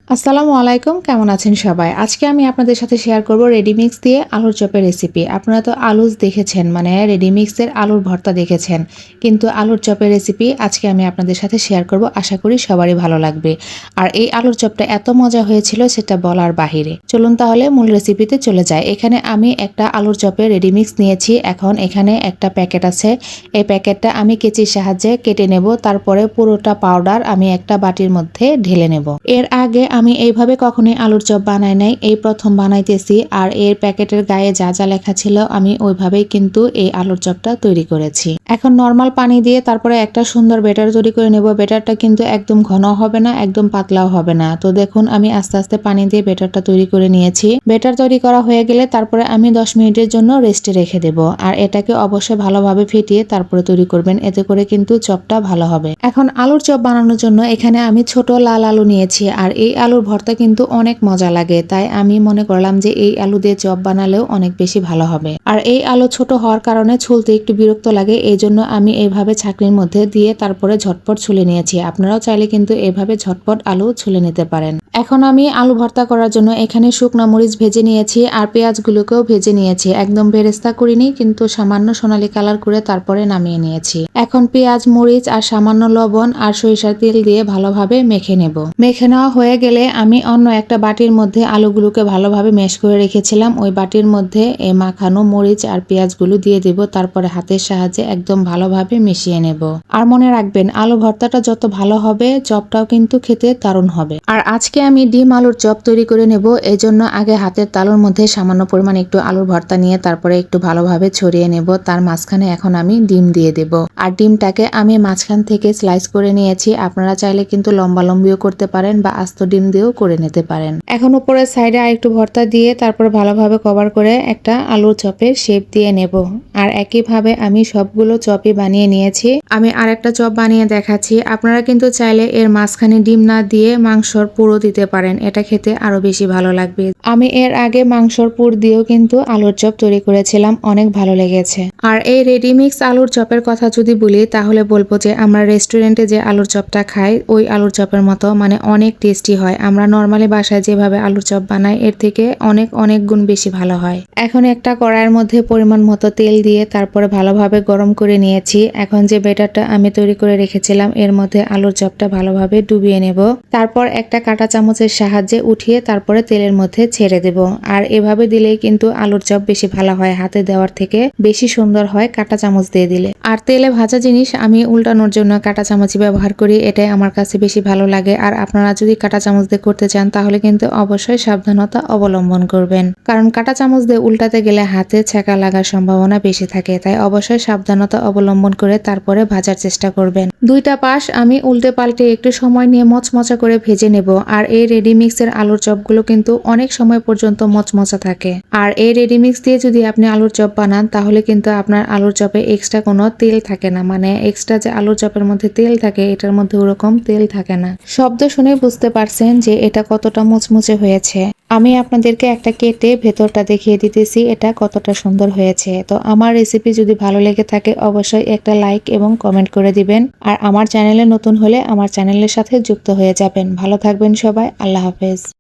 আসসালামু আলাইকুম, কেমন আছেন সবাই? আজকে আমি আপনাদের সাথে শেয়ার করব রেডিমিক্স দিয়ে আলুর চপের রেসিপি। আপনারা তো আলুস দেখেছেন, মানে রেডিমিক্সের আলুর ভর্তা দেখেছেন, কিন্তু আলুর চপের রেসিপি আজকে আমি আপনাদের সাথে শেয়ার করব। আশা করি সবারই ভালো লাগবে। আর এই আলুর চপটা এত মজা হয়েছিল সেটা বলার বাহিরে। চলুন তাহলে মূল রেসিপিতে চলে যাই। এখানে আমি একটা আলুর চপের রেডিমিক্স নিয়েছি। এখন এখানে একটা প্যাকেট আছে। এই প্যাকেটটা আমি কেচির সাহায্যে কেটে নেব। তারপরে পুরোটা পাউডার আমি একটা বাটির মধ্যে ঢেলে নেব। এর আগে আমি এইভাবে কখনোই আলুর চপ বানাই নাই, এই প্রথম বানাইতেছি। আর এর প্যাকেটের গায়ে যা যা লেখা ছিল আমি ওইভাবেই কিন্তু এই আলুর চপটা তৈরি করেছি। এখন নর্মাল পানি দিয়ে তারপরে একটা সুন্দর ব্যাটার তৈরি করে নেব। ব্যাটারটা কিন্তু একদম ঘন হবে না, একদম পাতলাও হবে না। তো দেখুন আমি আস্তে আস্তে পানি দিয়ে ব্যাটারটা তৈরি করে নিয়েছি। ব্যাটার তৈরি করা হয়ে গেলে তারপরে আমি 10 মিনিটের জন্য রেস্টে রেখে দেব। আর এটাকে অবশ্যই ভালোভাবে ফেটিয়ে তারপরে তৈরি করবেন, এতে করে কিন্তু চপটা ভালো হবে। এখন আলুর চপ বানানোর জন্য এখানে আমি ছোট লাল আলু নিয়েছি। আর এই আলুর ভর্তা কিন্তু অনেক মজা লাগে, তাই আমি মনে করলাম যে এই আলু দিয়ে চপ বানালেও অনেক বেশি ভালো হবে। আর এই আলু ছোট হওয়ার কারণে ছুলতে একটু বিরক্ত লাগে, এই জন্য আমি এইভাবে ছাঁকনির মধ্যে দিয়ে তারপরে ঝটপট ছুলে নিয়েছি। আপনারাও চাইলে কিন্তু এভাবে ঝটপট আলু ছুলে নিতে পারেন। এখন আমি আলু ভর্তা করার জন্য এখানে শুকনো মরিচ ভেজে নিয়েছি আর পেঁয়াজগুলোকেও ভেজে নিয়েছি। একদম বেরেস্তা করিনি, কিন্তু সামান্য সোনালী কালার করে তারপরে নামিয়ে নিয়েছি। এখন পেঁয়াজ, মরিচ আর সামান্য লবণ আর সরিষার তেল দিয়ে ভালোভাবে মেখে নেব। মেখে নেওয়া হয়ে গেলে আমি অন্য একটা বাটির মধ্যে আলুগুলোকে ভালোভাবে ম্যাশ করে রেখেছিলাম। ওই বাটির মধ্যে এই মাখানো মরিচ আর পেঁয়াজগুলো দিয়ে দেব। তারপরে হাতের সাহায্যে একদম ভালোভাবে মিশিয়ে নেব। আর মনে রাখবেন, আলু ভর্তাটা যত ভালো হবে চপটাও কিন্তু খেতে দারুণ হবে। আর আজকে আমি ডিম আলুর চপ তৈরি করে নেব, এই জন্য আগে হাতের তালুর মধ্যে সামান্য পরিমাণ একটু আলুর ভর্তা নিয়ে তারপরে একটু ভালোভাবে ছড়িয়ে নেব। তার মাঝখানে এখন আমি ডিম দিয়ে দেব। আর ডিমটাকে আমি মাঝখান থেকে স্লাইস করে নিয়েছি। আপনারা চাইলে কিন্তু লম্বা লম্বিও করতে পারেন বা আস্ত ডিম দিয়েও করে নিতে পারেন। এখন উপরের সাইডে আর একটু ভর্তা দিয়ে তারপরে ভালোভাবে কভার করে একটা আলুর চপের শেপ দিয়ে নেব। আর একইভাবে আমি সবগুলো চপই বানিয়ে নিয়েছি। আমি আরেকটা চপ বানিয়ে দেখাচ্ছি। আপনারা কিন্তু চাইলে এর মাঝখানে ডিম না দিয়ে মাংসর পুরো দিতে পারেন, এটা খেতে আরো বেশি ভালো লাগবে। আমি এর আগে মাংসর পুর দিয়েও কিন্তু আলুর চপ তৈরি করেছিলাম, অনেক ভালো লেগেছে। আর এই রেডিমিক্স আলুর চপের কথা যদি বলি তাহলে বলবো যে আমরা রেস্টুরেন্টে যে আলুর চপটা খাই ওই আলুর চপের মতো, মানে অনেক টেস্টি হয়। আমরা নর্মালি বাসায় যেভাবে আলুর চপ বানাই এর থেকে অনেক অনেক গুণ বেশি ভালো হয়। এখন একটা কড়াইয়ের মধ্যে পরিমাণ মতো তেল দিয়ে তারপরে ভালোভাবে গরম করে নিয়েছি। এখন যে ব্যাটারটা আমি তৈরি করে রেখেছিলাম এর মধ্যে আলুর চপটা ভালোভাবে ডুবিয়ে নেব। তারপর একটা কাঁটা চামচের সাহায্যে উঠিয়ে তারপরে তেলের মধ্যে ছেড়ে দেব। আর এভাবে দিলেই কিন্তু আলুর চপ বেশি ভালো হয়, হাতে দেওয়ার থেকে বেশি সুন্দর হয় কাঁটা চামচ দিয়ে দিলে। আর তেলে ভাজা জিনিস আমি উল্টানোর জন্য কাঁটা চামচ ব্যবহার করি, এটাই আমার কাছে বেশি ভালো লাগে। আর আপনারা যদি কাঁটা চামচ দিয়ে করতে চান তাহলে কিন্তু অবশ্যই সাবধানতা অবলম্বন করবেন, কারণ কাঁটা চামচ দিয়ে উল্টাতে গেলে হাতে ছ্যাঁকা লাগার সম্ভাবনা বেশি থাকে। তাই অবশ্যই সাবধানতা অবলম্বন করে তারপরে ভাজার চেষ্টা করবেন। দুইটা পাশ আমি উল্টে পাল্টে একটু সময় নিয়ে মচমচা করে ভেজে নেব। আর এই রেডিমিক্সের আলুর চপগুলো কিন্তু অনেক সময় পর্যন্ত মচমচা থাকে। আর এই রেডিমিক্স দিয়ে যদি আপনি আলুর চপ বানান তাহলে কিন্তু আপনার আলুর চপে এক্সট্রা কোনো তেল থাকে না, মানে এক্সট্রা যে আলুর চপের মধ্যে তেল থাকে এটার মধ্যে ওরকম তেল থাকে না। শব্দ শুনে বুঝতে পারছেন যে এটা কতটা মুচমুচে হয়েছে। আমি আপনাদেরকে একটা কেটে ভেতরটা দেখিয়ে দিতেছি এটা কতটা সুন্দর হয়েছে। তো আমার রেসিপি যদি ভালো লেগে থাকে অবশ্যই একটা লাইক এবং কমেন্ট করে দিবেন। আর আমার চ্যানেলে নতুন হলে আমার চ্যানেলের সাথে যুক্ত হয়ে যাবেন। ভালো থাকবেন সবাই, আল্লাহ হাফেজ।